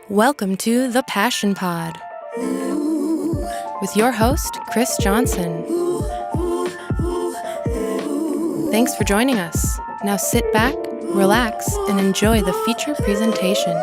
Welcome to The Passion Pod with your host, Chris Johnson. Thanks for joining us. Now sit back, relax, and enjoy the feature presentation.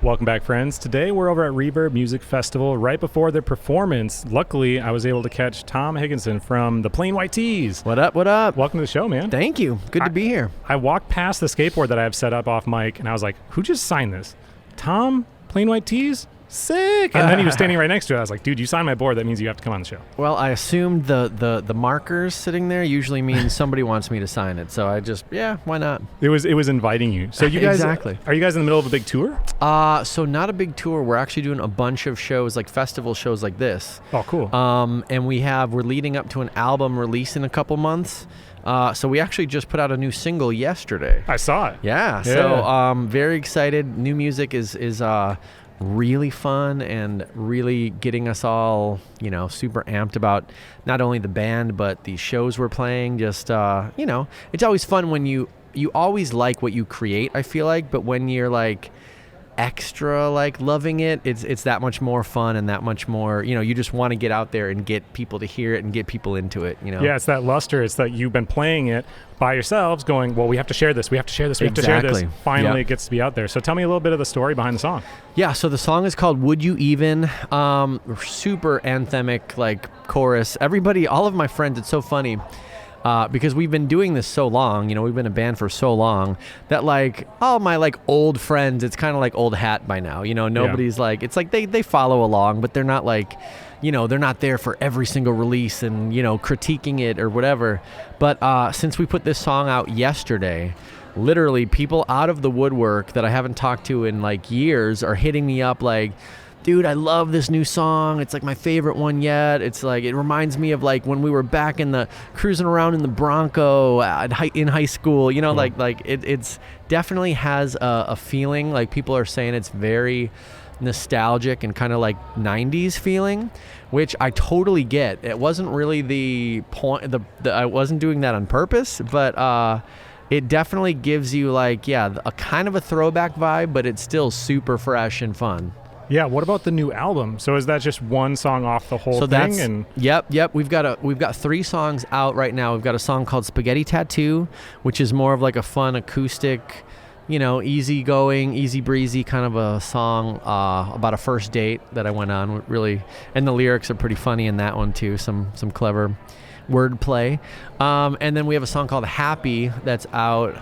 Welcome back, friends. Today we're over at Reverb Music Festival. Right before the performance, luckily I was able to catch Tom Higgenson from the Plain White Tees. What up, what up? Welcome to the show, man. Thank you. Good to be here. I walked past the skateboard that I have set up off mic, and I was like, who just signed this? Tom, Plain White Tees? Sick. And then he was standing right next to it. I was like, dude, you signed my board. That means you have to come on the show. Well, I assumed the markers sitting there usually means somebody wants me to sign it. So I just, why not? It was inviting you. So you guys, exactly. Are you guys in the middle of a big tour? So not a big tour. We're actually doing a bunch of shows, like festival shows like this. Oh, cool. And we're leading up to an album release in a couple months. So we actually just put out a new single yesterday. I saw it. Yeah. So very excited. New music is really fun and really getting us all, super amped about not only the band, but the shows we're playing. Just, it's always fun when you always like what you create, I feel like, but when you're like extra like loving it, it's that much more fun and that much more, you just want to get out there and get people to hear it and get people into it, Yeah, it's that luster. It's that you've been playing it by yourselves going, well, we have to share this. We have to share this. We have to share this. Finally, It gets to be out there. So tell me a little bit of the story behind the song. Yeah, so the song is called Would You Even? Super anthemic, like chorus. Everybody, all of my friends, it's so funny. Because we've been doing this so long, we've been a band for so long that like all my like old friends, it's kind of like old hat by now, nobody's like, it's like they follow along, but they're not like, they're not there for every single release and, critiquing it or whatever. But since we put this song out yesterday, literally people out of the woodwork that I haven't talked to in like years are hitting me up like, dude, I love this new song. It's like my favorite one yet. It's like, it reminds me of like when we were back in the cruising around in the Bronco in high school, like it's definitely has a feeling, like people are saying it's very nostalgic and kind of like 90s feeling, which I totally get. It wasn't really the point, I wasn't doing that on purpose, but it definitely gives you like, a kind of a throwback vibe, but it's still super fresh and fun. Yeah, what about the new album? So is that just one song off the whole thing? Yep. We've got 3 songs out right now. We've got a song called Spaghetti Tattoo, which is more of like a fun acoustic, easy going, easy breezy kind of a song about a first date that I went on. Really, and the lyrics are pretty funny in that one too. Some clever wordplay. And then we have a song called Happy that's out.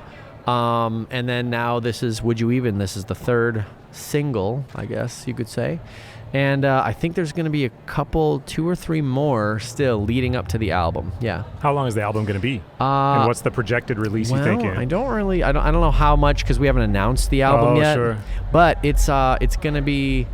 And then now this is Would You Even? This is the 3rd single, I guess you could say. And I think there's going to be a couple, 2 or 3 more still leading up to the album. Yeah. How long is the album going to be? And what's the projected release you think? I don't know how much because we haven't announced the album yet. Sure. But it's going to be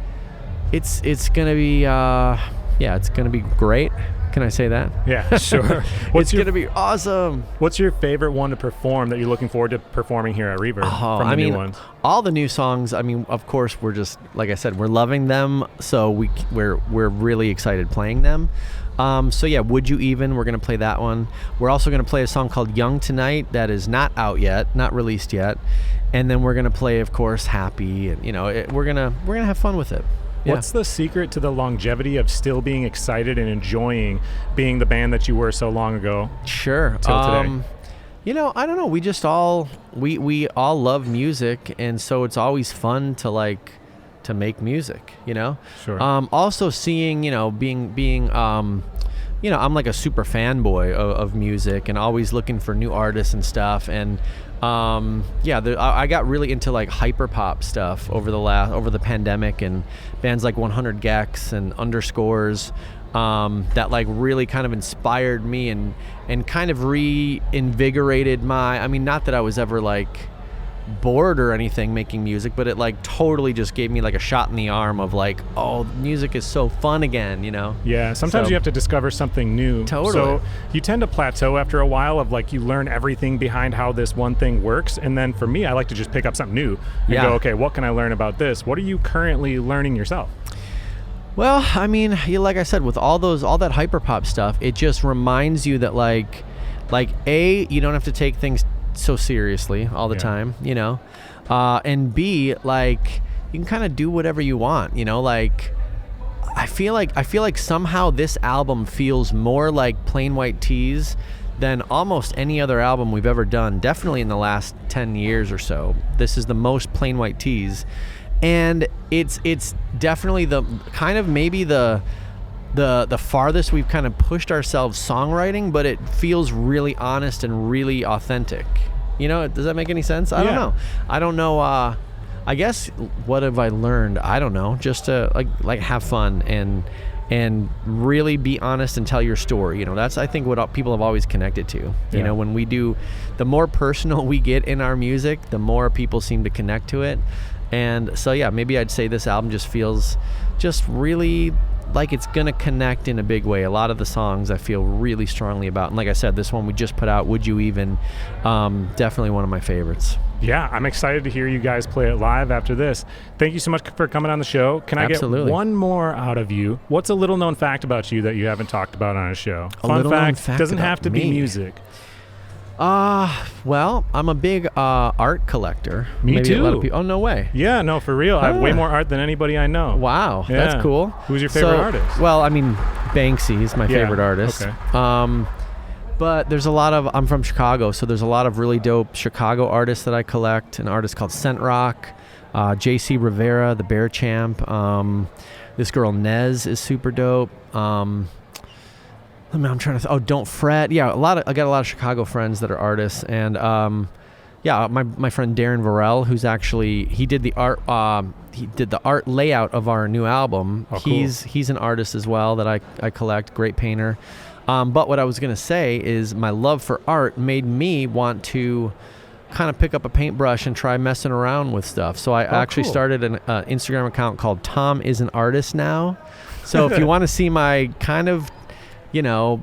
great. Can I say that? Yeah, sure. It's going to be awesome. What's your favorite one to perform that you're looking forward to performing here at Reverb from the new ones? All the new songs, of course, we're just, like I said, we're loving them. So we're really excited playing them. Would You Even? We're going to play that one. We're also going to play a song called Young Tonight that is not out yet, not released yet. And then we're going to play, of course, Happy. And, we're going to have fun with it. Yeah. What's the secret to the longevity of still being excited and enjoying being the band that you were so long ago? Sure. Till today. I don't know. We just all we all love music, and so it's always fun to make music. Sure. Also seeing, being I'm like a super fanboy of music and always looking for new artists and stuff. And I got really into like hyperpop stuff over the pandemic, and bands like 100 Gex and Underscores that like really kind of inspired me and kind of reinvigorated not that I was ever like bored or anything making music, but it like totally just gave me like a shot in the arm of like, oh, music is so fun again, Yeah, sometimes you have to discover something new. Totally. So you tend to plateau after a while of like you learn everything behind how this one thing works, and then for me, I like to just pick up something new and go, okay, what can I learn about this? What are you currently learning yourself? Well, like I said, with all that hyperpop stuff, it just reminds you that like you don't have to take things so seriously all the time, you know, and B, like, you can kind of do whatever you want, you know, like, I feel like somehow this album feels more like Plain White T's than almost any other album we've ever done, definitely in the last 10 years or so. This is the most Plain White T's, and it's definitely the kind of maybe the farthest we've kind of pushed ourselves songwriting, but it feels really honest and really authentic. You know, does that make any sense? I don't know. I guess, what have I learned? I don't know. Just to like have fun and really be honest and tell your story. You know, that's, I think, what people have always connected to. You know, when we do, the more personal we get in our music, the more people seem to connect to it. And so, yeah, maybe I'd say this album just feels just really like it's gonna connect in a big way. A lot of the songs I feel really strongly about, and like I said, this one we just put out, Would You Even, definitely one of my favorites. Yeah, I'm excited to hear you guys play it live after this. Thank you so much for coming on the show. Can I get one more out of you? What's a little known fact about you that you haven't talked about on a show? Fun fact, doesn't have to be music. Well, I'm a big art collector. Me too. A lot of people, oh, no way. Yeah, no, for real. I have way more art than anybody I know. Wow, yeah. That's cool. Who's your favorite artist? Well, I mean, Banksy is my favorite artist. Okay. But there's a lot of, I'm from Chicago, so there's a lot of really dope Chicago artists that I collect. An artist called Scent Rock, J.C. Rivera, the Bear Champ. This girl Nez is super dope. I'm trying to. Don't Fret. Yeah, I got a lot of Chicago friends that are artists, and my friend Darren Varel, who's actually, he did the art. He did the art layout of our new album. Oh, cool. He's an artist as well that I collect. Great painter. But what I was gonna say is my love for art made me want to kind of pick up a paintbrush and try messing around with stuff. So I actually started an Instagram account called Tom is an Artist Now. So if you want to see my kind of, you know,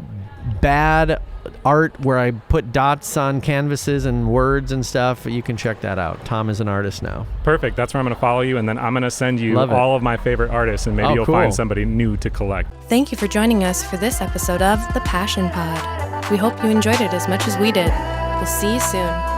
bad art where I put dots on canvases and words and stuff, you can check that out. Tom is an Artist Now. Perfect. That's where I'm going to follow you, and then I'm going to send you all of my favorite artists, and maybe you'll find somebody new to collect. Thank you for joining us for this episode of The Passion Pod. We hope you enjoyed it as much as we did. We'll see you soon.